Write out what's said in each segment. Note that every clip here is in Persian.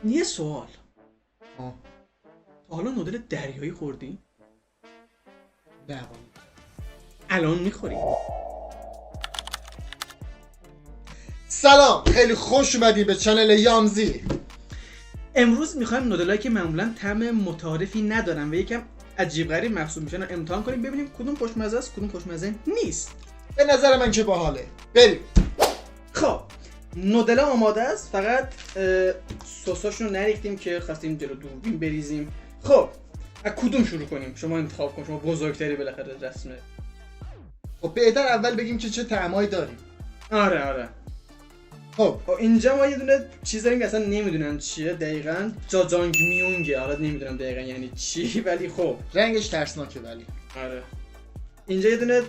یه سوال، آه. تا حالا نودل دریایی خوردی؟ نه الان میخوری؟ سلام، خیلی خوش اومدی به چنل یامزی. امروز میخوایم نودلایی که معمولا طعم متعارفی ندارن و یکم عجیب غریب محسوب میشن رو امتحان کنیم ببینیم کدوم خوشمزه است کدوم خوشمزه نیست. به نظر من که باحاله. بریم. خب نودلا آماده است، فقط سساشون رو نریختیم که خواستیم جلو دوربین بریزیم. خب از کدوم شروع کنیم؟ شما انتخاب کن، شما بزرگتری بالاخره رسمه. خب بهتر اول بگیم که چه طعمایی داریم. آره خب اینجا ما یه دونه چیز داریم که اصلا نمیدونم چیه دقیقاً، جاجانگ میونگه. حالا نمیدونم دقیقاً یعنی چی ولی خب رنگش ترسناکه ولی. آره. اینجا یه دونه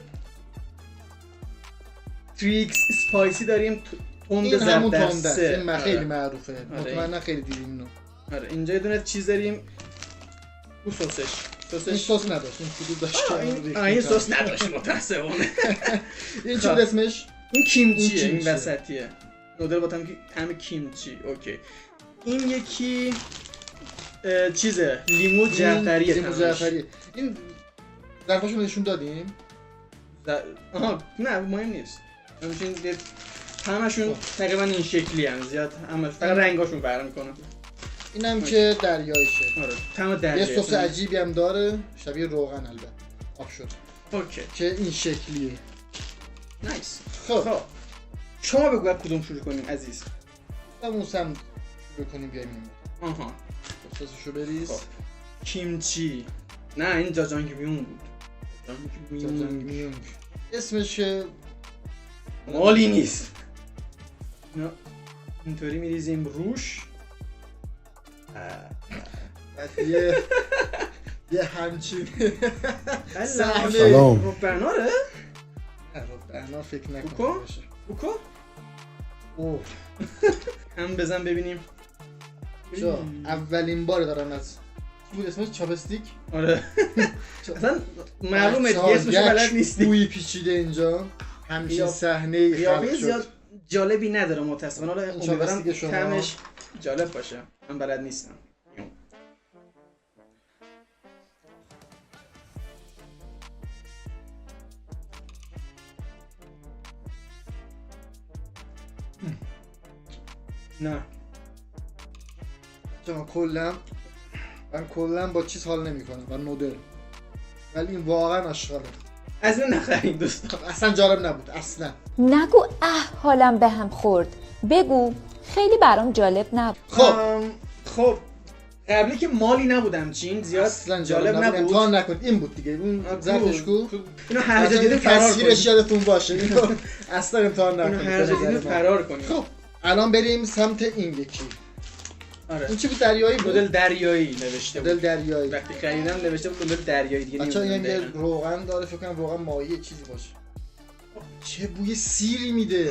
تریکس اسپایسی داریم، تند این همون تنده است. زردسته. این خیلی معروفه. آره. مطمئنا خیلی دیدیم اینو. آره اینجا یه دونه چیز داریم، او این سسش سس نداشت. این کدو داشت که این سس نداشت متاسفانه. این چی بود اسمش؟ این کیمچیه، این کیمچیه. وسطیه نودل با طعم کیمچی. اوکی. این یکی چیزه، لیمو جعفریه. لیمو جعفریه. این ظرفاشو نشون دادیم. آها نه مهم نیست. همشون تقریبا این شکلی هم زیاد، همش فقط رنگاشون فرق میکنه. اینم که دریایشه. آره طعم دریایی. یه سس عجیبی هم داره، شبیه روغن البته. آب شد. اوکی که این شکلیه. نایس. خب خب شما بگو از کدوم شروع کنیم عزیز؟ همون سمت بکنیم بیایم این. آها سسشو بریز. خب. کیمچی. نه این جاجانگ میون بود. جاجانگ میونگ. اسمش که مالی نیست. نه اینطوری میریزیم روش. یه همچین سلام. روبناره؟ نه بهنا فکر نکنم کوکو؟ باشه. کوکو؟ اوه هم بزن ببینیم. چا اولین بار دارم از چی بود اسمش؟ چاپستیک؟ آره اصلا معلومه دیگه اسمشو بلد نیستی. بوی پیچیده اینجا همچین صحنه ای قیافه خلق زیاد شد. جالبی نداره متاسفانه. حالا امیدوارم چاپستیک شما. طعمش جالب باشه. من بلد نیستم. نه چون من کلا با چیز حال نمیکنم با نودل، ولی این واقعا آشغاله. از این نخرین دوستان. اصلا جالب نبود اصلا. نگو حالم به هم خورد. بگو خیلی برام جالب نبود. خب قبلی که مالی نبودم چین زیاد اصلا جالب نبود. امتحان نکنید. این بود دیگه. اون ظرفش کو. اینو هر جا دیدین فرار تصویرش کنید. یادتون باشه. اینو اصلا امتحان اینو نکنید. هر جا دیدین فرار کنید. خب الان بریم سمت این یکی. آره این چی بود؟ دریایی بود. نودل دریایی نوشته بود. نودل دریایی. وقتی خریدم نوشته بود نودل دریایی دیگه. بچه‌ها این نمی‌دونم یه دقیقاً. روغن داره، فکر کنم روغن ماهی چیزی باشه. چه بوی سیری میده.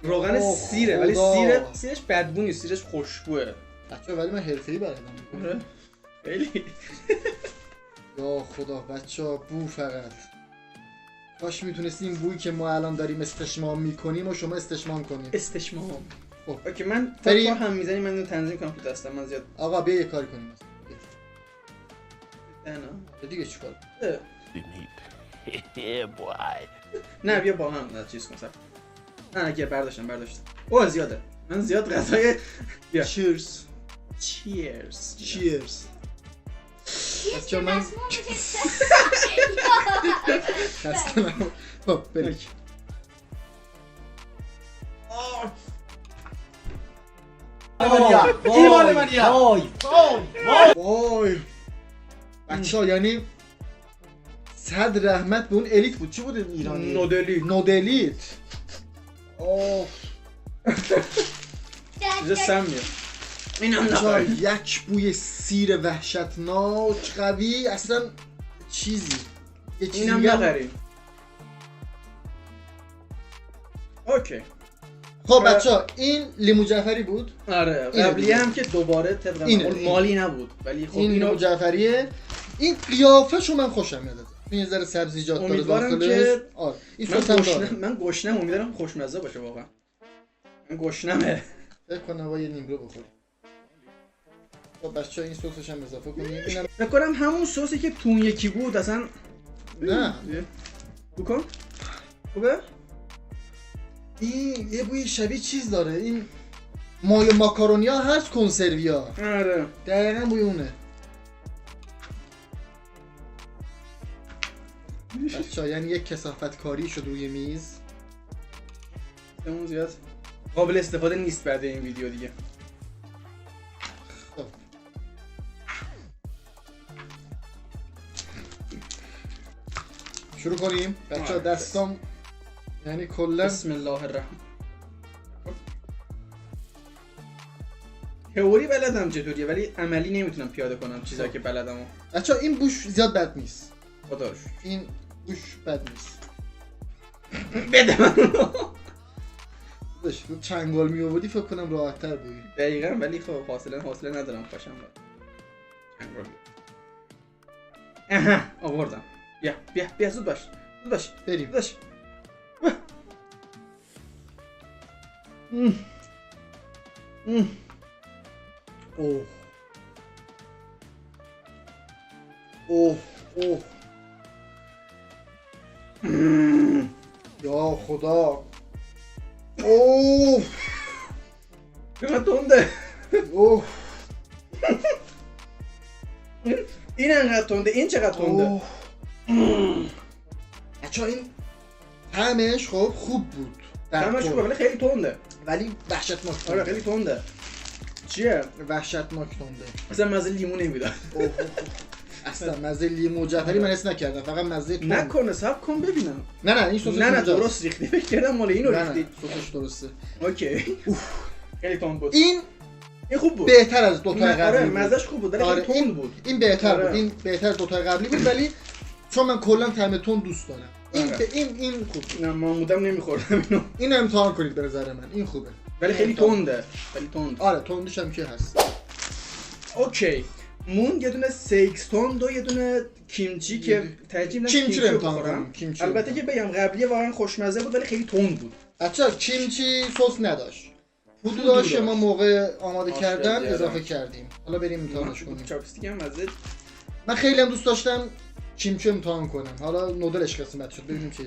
روغن اوه سیره ولی خدا. سیرش بدبو نیست، سیرش خوشبوه. بچه‌ها ولی من حرفه‌ای بلدم. آره خیلی. یا خدا بچه‌ها بو فقط. کاش میتونستیم بویی که ما الان داریم استشمام میکنیم و شما استشمام کنیم. استشمام. خب. اوکی من بریم. تا هم میزنی من اینو تنظیم کنم تو دستم. من زیاد آقا بیا یه کاری کنیم. نه دیگه چیکار؟ نه بیا با هم نه چیز کن سر. نه اگه برداشتم اوه زیاده. من زیاد غذای بیا چیرز. چیرز. بچه‌ها من خستم. خب بریم. این مال منیه. وای بچه‌ها یعنی صد رحمت به اون الیت بود. چی بود ایرانی؟ نودلیت. اوه چیز سم میاد. اینم بچه‌ها نخورید. یک بوی سیر وحشتناک قوی، اصلا چیزی. یه چیزی اینم میگم. نخریم. اوکی. خب بچه‌ها این لیمو جعفری بود. آره اینو قبلی دیگه. هم که دوباره طبق اینو. معمول مالی نبود ولی خب این لیمو اینو جعفریه. این قیافه‌شو من خوشم میاد. این یه ذره سبزیجات داره امیدوارم داخلش. که این من سس هم داره. گشنم امیدوارم خوشمزه باشه واقعا. من گشنمه. فکر کنم با یه نیمرو بخوریم. خب بچه‌ها این سسش هم اضافه کنیم. اینم فکر کنم همون سوسی که تو اون یکی بود اصلا نه. بکن. خوبه؟ این یه بوی شبیه چیز داره. این مایو ماکارونیا هست کنسرویا. آره. دقیقاً بوی اونه. بچه‌ها یعنی یک کثافت کاری شد روی میز. اون زیاد قابل استفاده نیست بعد این ویدیو دیگه. خب. شروع کنیم. بچه‌ها دستام یعنی کلا بسم الله الرحمن. تئوری بلدم چطوریه ولی عملی نمیتونم پیاده کنم چیزایی که بلدمو. بچه‌ها این بوش زیاد بد نیست. خدا رو این بوش بد نیست. بده من. داشت چنگال می آوردی فکر کنم راحت‌تر بودی. دقیقاً ولی خب حوصله ندارم پاشم باید. چنگال. اها آوردم. بیا زود باش. بریم. باش. اوه. اوه اوه. یا خدا. اوه. چقدر تنده. اوه. این انقدر تنده این چقدر تنده. اوه. بچه‌ها این طعمش خب خوب بود. در همش کل. خوبه ولی خیلی تنده. ولی وحشتناک تنده. آره خیلی تنده. چیه؟ وحشتناک تنده. مثلا مزه لیمو نمیداد. اوه اوه اوه. اصلا مزه لیمو جعفری من حس نکردم، فقط مزه تند. نکنه صبر کن ببینم. نه این سسش نه اونجاست. درست ریختی. فکر کردم مال اینو نه ریختی. سسش درسته. اوکی. خیلی تند بود. این خوب بود. بهتر از دو تا قبلی آره بود. مزهش خوب بود ولی آره، خیلی تند بود. این بهتر آره. بود. این بهتر از دو تا قبلی بود ولی چون من کلا طعم تند دوست دارم. این آره. این خوب. نه معمودم نمیخوردم اینو. اینو امتحان کنید به نظر من. این خوبه. ولی خیلی تنده. خیلی تند. آره تندش هم که هست. اوکی. مون یه دونه سیکس تند و یه دونه کیمچی که ترجیح میدم کیمچی رو امتحان بخورم. کنیم. کیمچی البته رو که بگم قبلیه واقعا خوشمزه بود ولی خیلی تند بود. بچه‌ها کیمچی سس نداشت. پودو پودو داشت داشت. ما موقع آماده آشپزی کردن آره. اضافه کردیم. حالا بریم امتحانش کنیم. چاپستیک هم مزه. من خیلی هم دوست داشتم کیمچی امتحان کنم. حالا نودلش قسمت شد. ببینیم چه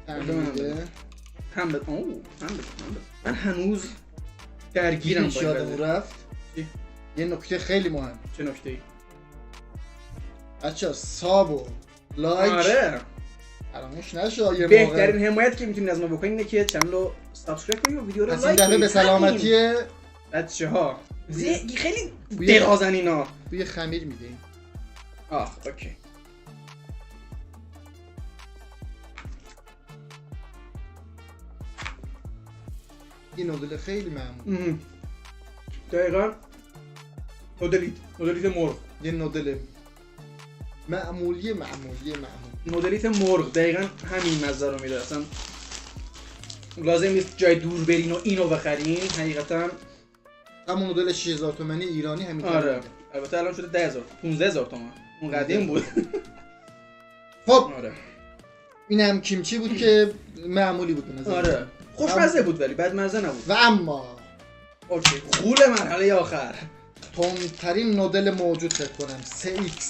طعمی میده. هم بده. من هنوز درگیرم چی یادمون با رفت؟ چی؟ یه نکته خیلی مهم. چه نکته‌ای؟ بچه‌ها ساب و لایک آره. فراموش نشه یه موقع. بهترین حمایت که میتونید از ما بکنید اینه که چنل رو سابسکرایب کنید و ویدیو رو پس این لایک دفعه کنید. به سلامتی بچه‌ها. خیلی بوی- درازن اینا. بوی خمیر میدیم. آه اوکی. این نودل خیلی معمول. دقیقا نودلیت مرغ. یه نودل معمولی. نودلیت مرغ دقیقا همین مزه رو میده اصلا. لازم نیست جای دور برین و اینو بخرین حقیقتا. همون نودل 6000 تومانی ایرانی همین. آره البته الان شده 10000 15000 تومان. اون قدیم بود. خب آره اینم کیمچی بود که معمولی بود به نظر. آره خوشمزه بود ولی بد مزه نبود. و اما اوکی غول مرحله آخر. تندترین نودل موجود فکر کنم 3x.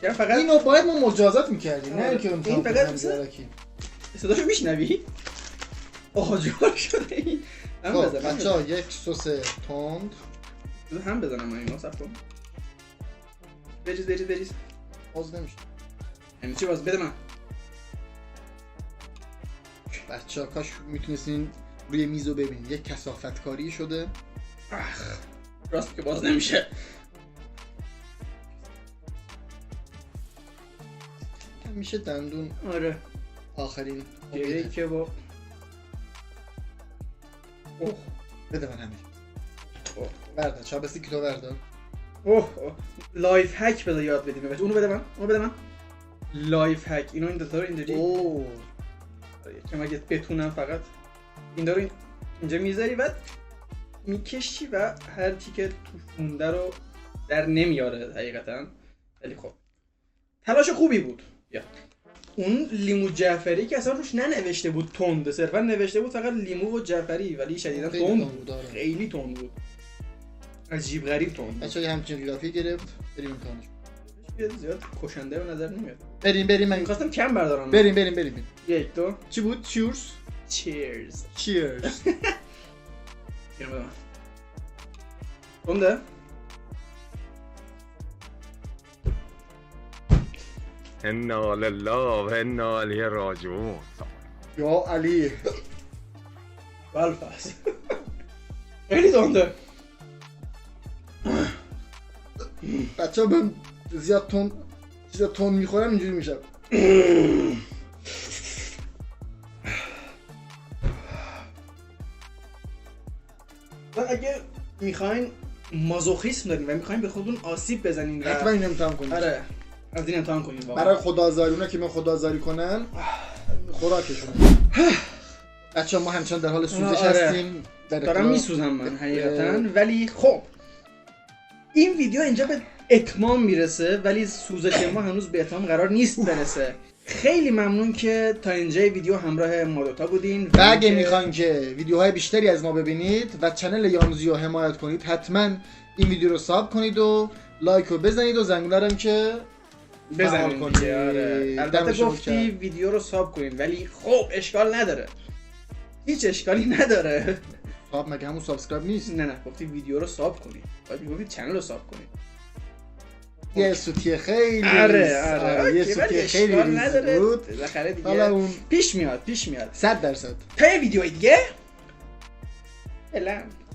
یعنی فقط اینو باید ما مجازات میکردیم نه آره. اینکه امتحان این فقط کنیم مثل- زرکی. صداشو میشنوی؟ آجار شده این. هم خب بزن بچه‌ها یک سس تند. هم بزنم من اینو صف کن. بریز. باز نمیشه. یعنی چی باز بده من. بچه‌ها کاش میتونستین روی میزو ببینید یک کثافت کاری شده. راست که باز نمیشه. میشه دندون آره آخرین گریه امیده. که با اوه بده من همین. اوه بردار چابستی که تو بردار. اوه لایف هک بذار یاد بدیم بهش. اونو بده من لایف هک اینو این دوتا رو اینجوری اوه که مگه بتونم فقط این رو اینجا میذاری بعد میکشی و هر چی که توش مونده رو در نمیاره حقیقتا. ولی خب تلاش خوبی بود. یا اون لیمو جعفری که اصلا روش ننوشته بود تند، صرفا نوشته بود فقط لیمو و جعفری، ولی شدیدا خیلی تند تند بود. بود، آره. خیلی تند بود. عجیب غریب تند بود. بچه‌ها همچین قیافی گرفت. بریم امتحانش. زیاد کشنده به نظر نمیاد. بریم من می‌خواستم کم بردارم. بریم. یک دو چی بود؟ چیرز. چیرز. چیرز. اینو بدم. تنده؟ انا لله و انا الیه راجعون. یا علی. بلفاس. خیلی تنده. بچه‌ها من زیاد تون میخورم اینجوری میشم. و اگه میخواین مازوخیسم دارین و میخواین به خودتون آسیب بزنین و حتما این امتحان کنید. آره از این امتحان کنین واقعا. برای خدازاری اونا که من خدازاری کنن خوراکشون. بچه‌ها ما همچنان در حال سوزش آره. هستیم. دارم میسوزم من حقیقتا، ولی خب این ویدیو اینجا به اتمام میرسه، ولی سوزش ما هنوز به اتمام قرار نیست برسه. خیلی ممنون که تا اینجای ویدیو همراه ما دوتا بودین و اگه میخواین که ویدیوهای بیشتری از ما ببینید و چنل یامزی رو حمایت کنید، حتما این ویدیو رو ساب کنید و لایک رو بزنید و زنگوله رو که بزنید کنید. دیگه. آره. البته دمشون گفتی گرم. ویدیو رو ساب کنین، ولی خب اشکال نداره، هیچ اشکالی نداره. ساب مگه همون سابسکرایب نیست؟ نه گفتی ویدیو رو ساب کنین، باید میگفتی چنل رو ساب کنین. یه سوتی خیلی آره یه اوکی، ولی سوتی خیلی اشکال ریز نداره. بود. بالاخره دیگه حالا اون پیش میاد 100%. تا یه ویدیوی دیگه فعلا